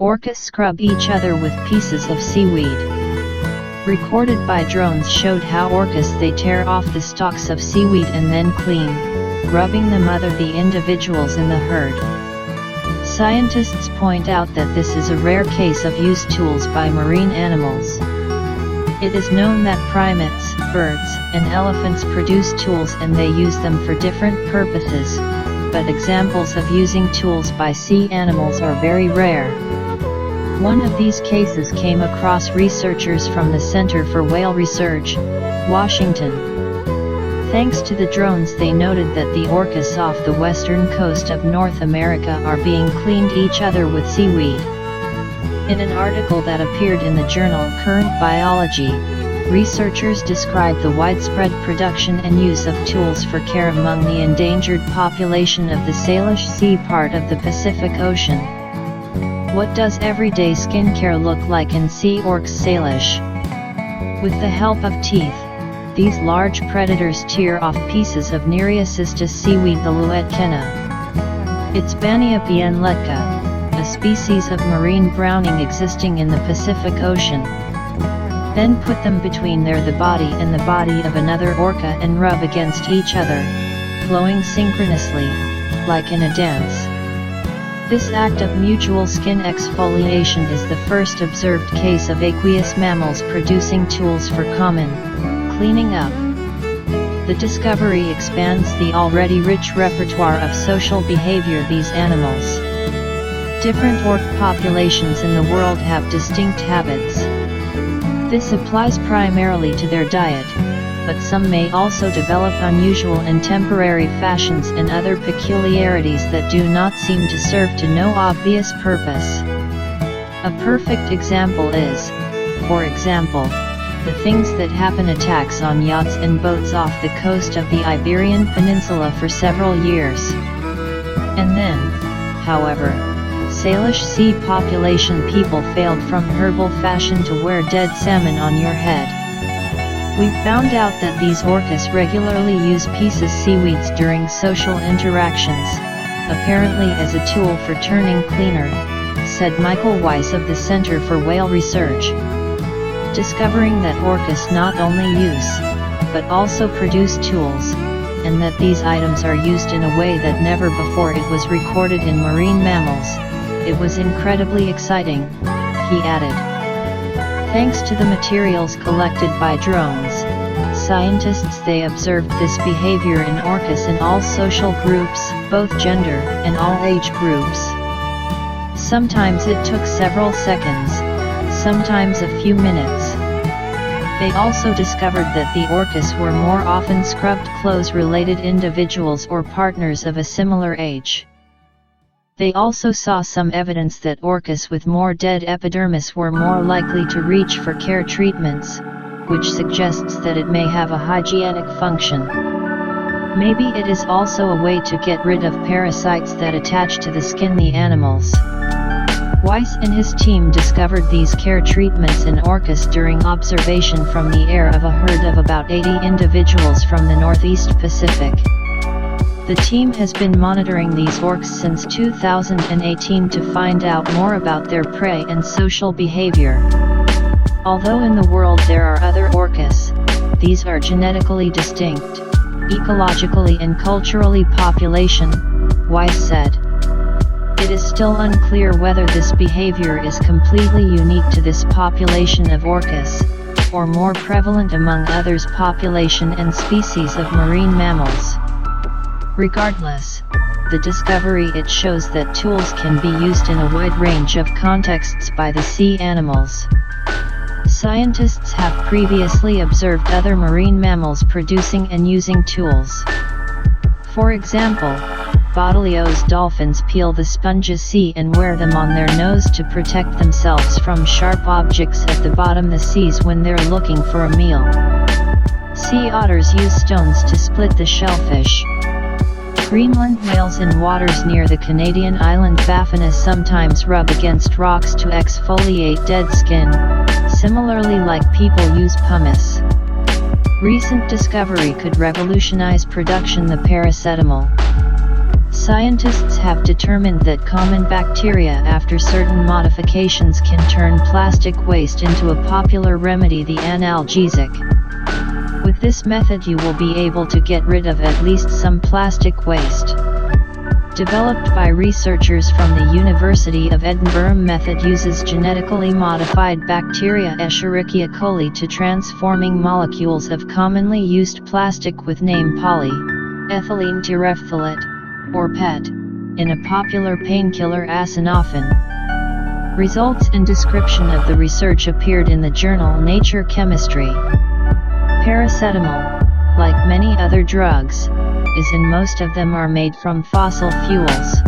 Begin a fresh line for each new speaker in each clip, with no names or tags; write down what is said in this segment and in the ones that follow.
Orcas scrub each other with pieces of seaweed. Recorded by drones showed how orcas they tear off the stalks of seaweed and then clean, rubbing them other the individuals in the herd. Scientists point out that this is a rare case of used tools by marine animals. It is known that primates, birds, and elephants produce tools and they use them for different purposes, but examples of using tools by sea animals are very rare. One of these cases came across researchers from the Center for Whale Research, Washington. Thanks to the drones, they noted that the orcas off the western coast of North America are being cleaned each other with seaweed. In an article that appeared in the journal Current Biology, researchers described the widespread production and use of tools for care among the endangered population of the Salish Sea part of the Pacific Ocean. What does everyday skincare look like in sea orcs Salish? With the help of teeth, these large predators tear off pieces of Nereocystis seaweed, the luetkena. It's Bania bienletka, a species of marine browning existing in the Pacific Ocean. Then put them between the body and the body of another orca and rub against each other, flowing synchronously, like in a dance. This act of mutual skin exfoliation is the first observed case of aqueous mammals producing tools for common cleaning up. The discovery expands the already rich repertoire of social behavior these animals. Different orc populations in the world have distinct habits. This applies primarily to their diet, but some may also develop unusual and temporary fashions and other peculiarities that do not seem to serve to no obvious purpose. A perfect example is, for example, the things that happen attacks on yachts and boats off the coast of the Iberian Peninsula for several years. And then, however, Salish sea population people failed from herbal fashion to wear dead salmon on your head. We found out that these orcas regularly use pieces seaweeds during social interactions, apparently as a tool for turning cleaner, said Michael Weiss of the Center for Whale Research. Discovering that orcas not only use, but also produce tools, and that these items are used in a way that never before it was recorded in marine mammals, it was incredibly exciting, he added. Thanks to the materials collected by drones, scientists they observed this behavior in orcas in all social groups, both gender and all age groups. Sometimes it took several seconds, sometimes a few minutes. They also discovered that the orcas were more often scrubbed clothes-related individuals or partners of a similar age. They also saw some evidence that orcas with more dead epidermis were more likely to reach for care treatments, which suggests that it may have a hygienic function. Maybe it is also a way to get rid of parasites that attach to the skin the animals. Weiss and his team discovered these care treatments in orcas during observation from the air of a herd of about 80 individuals from the Northeast Pacific. The team has been monitoring these orcs since 2018 to find out more about their prey and social behavior. Although in the world there are other orcas, these are genetically distinct, ecologically and culturally population, Weiss said. It is still unclear whether this behavior is completely unique to this population of orcas, or more prevalent among others population and species of marine mammals. Regardless, the discovery it shows that tools can be used in a wide range of contexts by the sea animals. Scientists have previously observed other marine mammals producing and using tools. For example, bottoliose dolphins peel the sponges sea and wear them on their nose to protect themselves from sharp objects at the bottom of the seas when they're looking for a meal. Sea otters use stones to split the shellfish. Greenland whales in waters near the Canadian island Baffinus sometimes rub against rocks to exfoliate dead skin, similarly like people use pumice. Recent discovery could revolutionize production the paracetamol. Scientists have determined that common bacteria after certain modifications can turn plastic waste into a popular remedy, the analgesic. With this method you will be able to get rid of at least some plastic waste. Developed by researchers from the University of Edinburgh, method uses genetically modified bacteria Escherichia coli to transforming molecules of commonly used plastic with name polyethylene terephthalate, or PET, in a popular painkiller acetaminophen. Results and description of the research appeared in the journal Nature Chemistry. Paracetamol, like many other drugs, is in most of them are made from fossil fuels.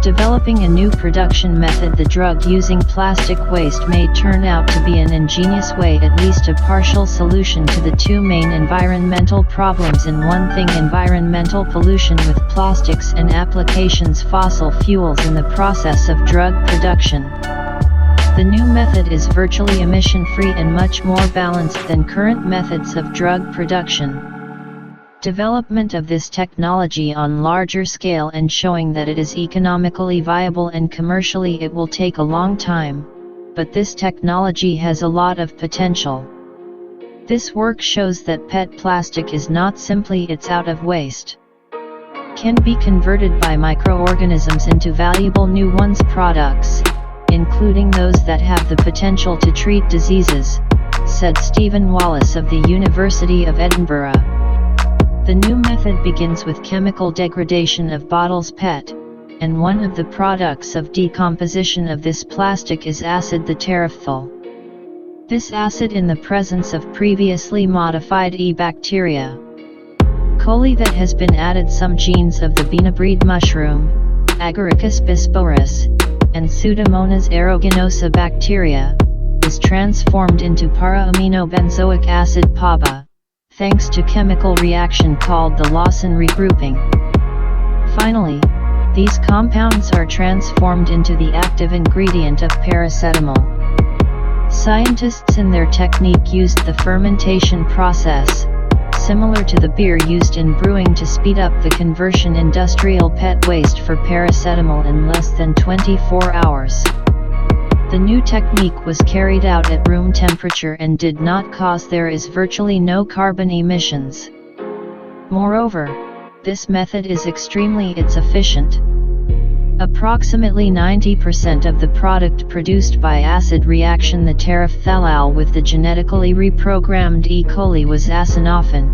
Developing a new production method, the drug using plastic waste may turn out to be an ingenious way, at least a partial solution to the two main environmental problems in one thing: environmental pollution with plastics and applications fossil fuels in the process of drug production. The new method is virtually emission-free and much more balanced than current methods of drug production. Development of this technology on larger scale and showing that it is economically viable and commercially it will take a long time, but this technology has a lot of potential. This work shows that PET plastic is not simply it's out of waste. Can be converted by microorganisms into valuable new ones products, including those that have the potential to treat diseases, said Stephen Wallace of the University of Edinburgh. The new method begins with chemical degradation of bottles PET, and one of the products of decomposition of this plastic is acid, the terephthal. This acid, in the presence of previously modified E. bacteria coli that has been added some genes of the Beanabreed mushroom, Agaricus bisporus, and Pseudomonas aeruginosa bacteria, is transformed into para-aminobenzoic acid PABA, thanks to chemical reaction called the Lawson regrouping. Finally, these compounds are transformed into the active ingredient of paracetamol. Scientists in their technique used the fermentation process, similar to the beer used in brewing, to speed up the conversion industrial PET waste for paracetamol in less than 24 hours. The new technique was carried out at room temperature and did not cause there is virtually no carbon emissions. Moreover, this method is extremely efficient. Approximately 90% of the product produced by acid reaction, the terephthalate with the genetically reprogrammed E. coli, was acetaminophen.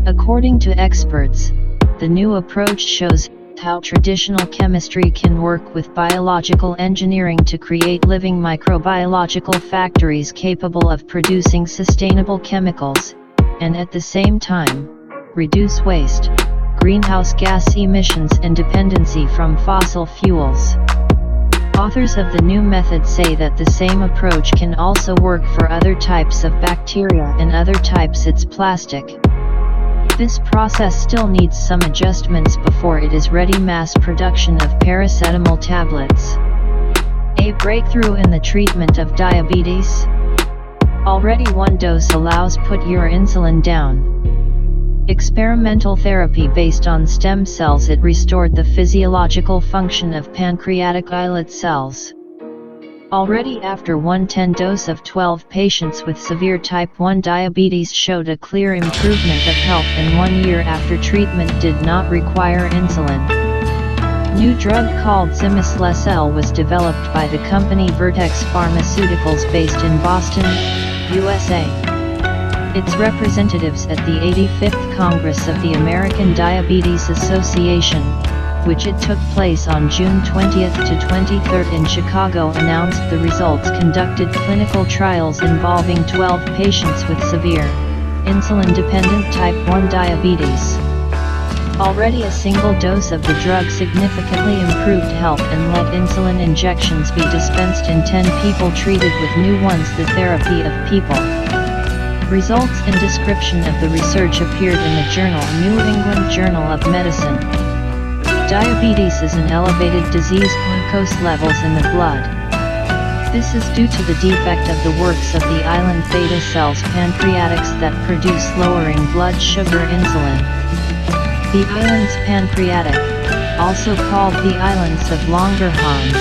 According to experts, the new approach shows how traditional chemistry can work with biological engineering to create living microbiological factories capable of producing sustainable chemicals, and at the same time, reduce waste, greenhouse gas emissions and dependency from fossil fuels. Authors of the new method say that the same approach can also work for other types of bacteria and other types its plastic. This process still needs some adjustments before it is ready mass production of paracetamol tablets. A breakthrough in the treatment of diabetes? Already one dose allows put your insulin down. Experimental therapy based on stem cells, it restored the physiological function of pancreatic islet cells. Already after 1/10 dose of 12 patients with severe type 1 diabetes showed a clear improvement of health, and 1 year after treatment did not require insulin. New drug called Zimislecel was developed by the company Vertex Pharmaceuticals based in Boston, USA. Its representatives at the 85th Congress of the American Diabetes Association, which it took place on June 20th to 23rd in Chicago, announced the results. Conducted clinical trials involving 12 patients with severe, insulin-dependent type 1 diabetes. Already a single dose of the drug significantly improved health and let insulin injections be dispensed in 10 people treated with new ones. The therapy of people. Results and description of the research appeared in the journal New England Journal of Medicine. Diabetes is an elevated disease glucose levels in the blood. This is due to the defect of the works of the island beta cells pancreatics that produce lowering blood sugar insulin. The islands pancreatic, also called the islands of Langerhans,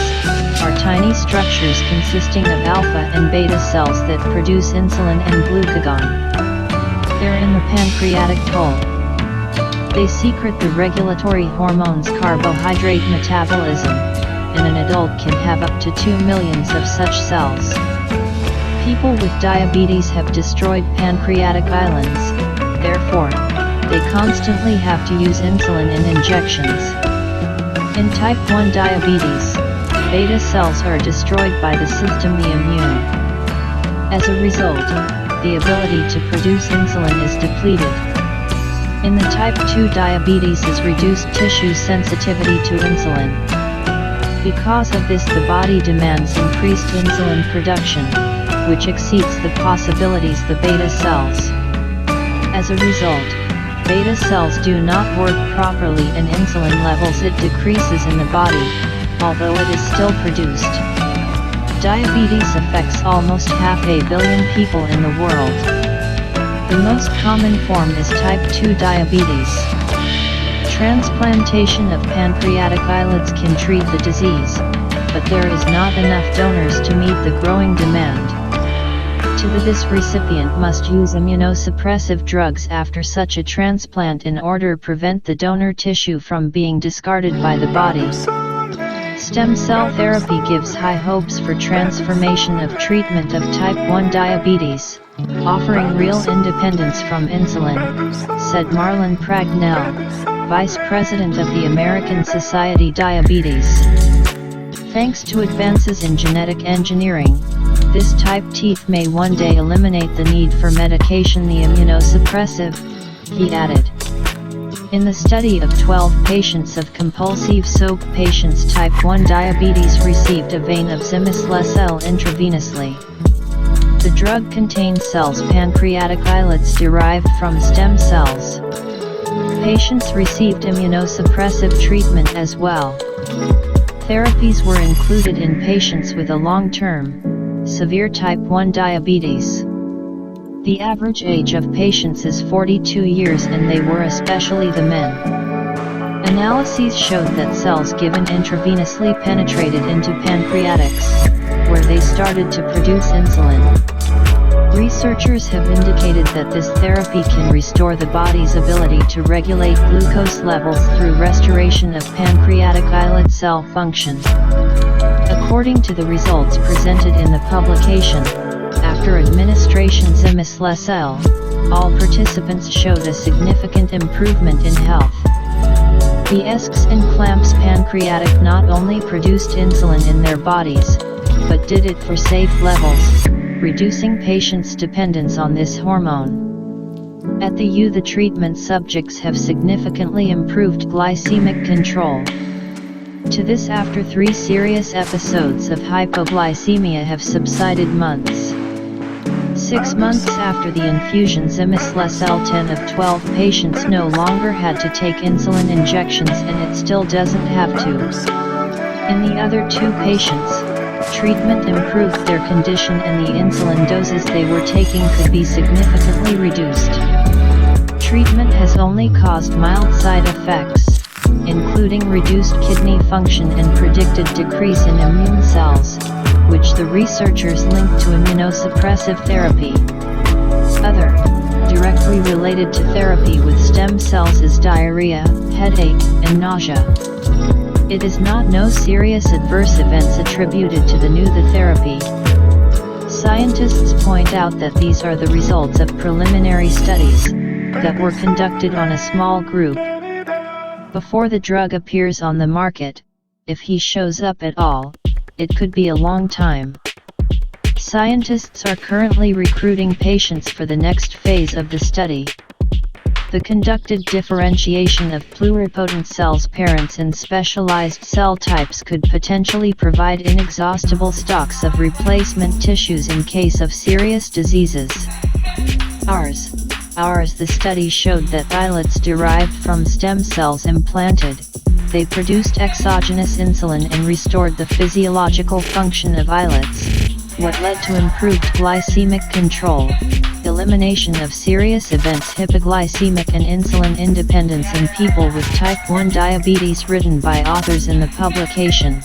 are tiny structures consisting of alpha and beta cells that produce insulin and glucagon. They're in the pancreatic hole. They secrete the regulatory hormones carbohydrate metabolism, and an adult can have up to 2 million of such cells. People with diabetes have destroyed pancreatic islands, therefore, they constantly have to use insulin and injections. In type 1 diabetes, beta cells are destroyed by the system the immune. As a result, the ability to produce insulin is depleted. In the type 2 diabetes is reduced tissue sensitivity to insulin. Because of this, the body demands increased insulin production, which exceeds the possibilities the beta cells. As a result, beta cells do not work properly and insulin levels it decreases in the body, although it is still produced. Diabetes affects almost 500 million people in the world. The most common form is type 2 diabetes. Transplantation of pancreatic islets can treat the disease, but there is not enough donors to meet the growing demand. This recipient must use immunosuppressive drugs after such a transplant in order to prevent the donor tissue from being discarded by the body. Stem cell therapy gives high hopes for transformation of treatment of type 1 diabetes, offering real independence from insulin, said Marlon Pragnell, Vice President of the American Society Diabetes. Thanks to advances in genetic engineering, this type teeth may one day eliminate the need for medication, the immunosuppressive, he added. In the study of 12 patients of compulsive SOAP patients type 1 diabetes received a vein of zimislecel intravenously. The drug contained cells pancreatic islets derived from stem cells. Patients received immunosuppressive treatment as well. Therapies were included in patients with a long-term, severe type 1 diabetes. The average age of patients is 42 years and they were especially the men. Analyses showed that cells given intravenously penetrated into pancreatics, where they started to produce insulin. Researchers have indicated that this therapy can restore the body's ability to regulate glucose levels through restoration of pancreatic islet cell function. According to the results presented in the publication, after administration zimislecel, all participants showed a significant improvement in health. The ESCs and clamps pancreatic not only produced insulin in their bodies, but did it for safe levels, reducing patients' dependence on this hormone. At the U, the treatment subjects have significantly improved glycemic control. To this, after 3 serious episodes of hypoglycemia have subsided months. 6 months after the infusion, zimislecel 10 of 12 patients no longer had to take insulin injections, and it still doesn't have to. In the other 2 patients, treatment improved their condition and the insulin doses they were taking could be significantly reduced. Treatment has only caused mild side effects, including reduced kidney function and predicted decrease in immune cells, which the researchers linked to immunosuppressive therapy. Other, directly related to therapy with stem cells is diarrhea, headache, and nausea. It is not no serious adverse events attributed to the new therapy. Scientists point out that these are the results of preliminary studies that were conducted on a small group. Before the drug appears on the market, if he shows up at all, it could be a long time. Scientists are currently recruiting patients for the next phase of the study. The conducted differentiation of pluripotent cells parents in specialized cell types could potentially provide inexhaustible stocks of replacement tissues in case of serious diseases. The study showed that islets derived from stem cells implanted They produced exogenous insulin and restored the physiological function of islets, what led to improved glycemic control, elimination of serious events, hypoglycemic and insulin independence in people with type 1 diabetes, written by authors in the publication.